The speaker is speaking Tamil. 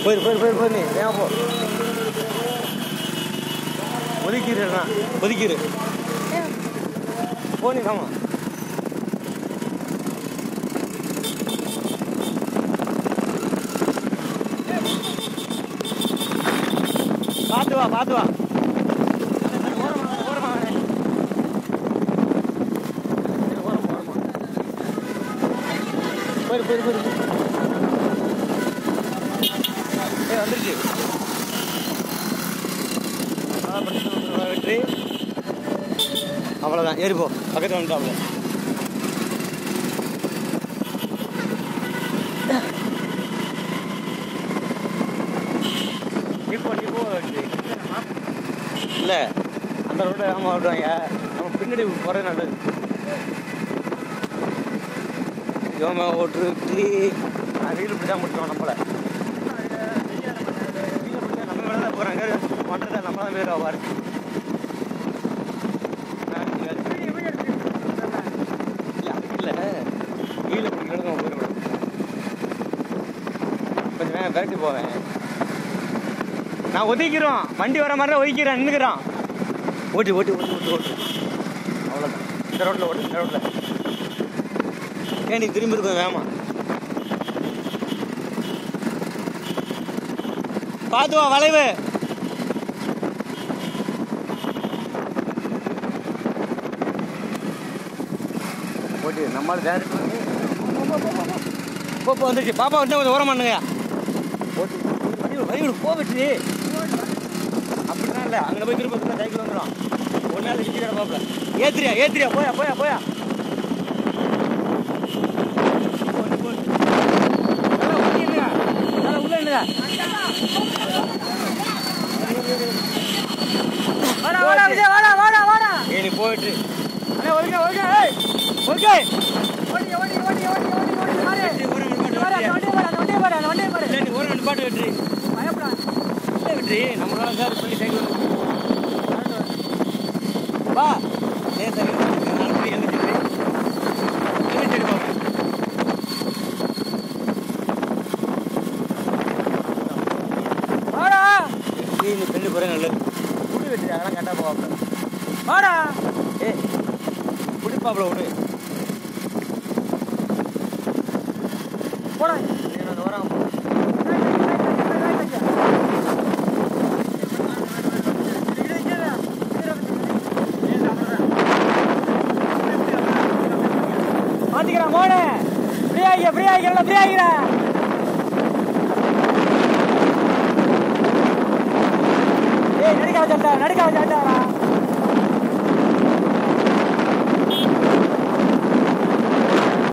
போயிரு நீ ஏன் போ ஒதுக்கிடுறா ஒதுக்கிடு போ நீ ஆமா பார்த்து வா போயிரு வந்துருச்சு வெற்றி அவ்வளோதான் ஏறி போ பக்கத்தில் வந்துட்டாப்ல நீ போ வெற்றி இல்லை அந்த ரோட்டை ஆமாம் ஓட்டுவாங்க நம்ம பின்னாடி போகிறது நல்லது யோமா ஓட்டு வெற்றி வீடு இப்படி தான் முடிச்சோம் நம்மளை நம்ம மேலே தான் போகிறாங்க மாட்டத்தை நம்ம தான் பேர் ஆவார் இல்லை வீடு பிடிக்கிறது நம்ம போயிடக்கூடாது கொஞ்சம் நேரம் விரட்டி போவேன் நான் ஒதுக்கிறோம் வண்டி வர மாதிரி ஒதுக்கிறேன் நின்றுக்கிறான் ஓட்டு அவ்வளோதான் இந்த ரோட்டில் ஓட்டு இந்த ரோட்டில் ஏன் திரும்பி இருக்கும் வேமா பார்த்து வா வளைவு ஓட்டி நம்மளால டேரக்ட் பண்ணி வந்துருச்சு பாப்பா வந்து கொஞ்சம் ஓரம் பண்ணுங்க ஓட்டி வழி போவிட்டு அப்படிலாம் இல்லை அங்கே போய் திரும்ப சைக்கிள் வந்துடும் ஒரு நாள் வச்சுக்கிற பாப்பா ஏத்திரியா போயா நீ போயிட்டு பாட்டு வெற்றி வெற்றி நம்மளால சார் சொல்லி சைக்கிள் வா ரெண்டு பேரும் நல்லது புடி வெற்றி அதெல்லாம் கரெக்டாக போவாப்ல வாடா பிடிப்பாப்ல விடு போடா வராங்க மாத்திக்கிறேன் போனே ஃப்ரீ ஆகிக்கிறேன் நடிக்க வச்சாட்டா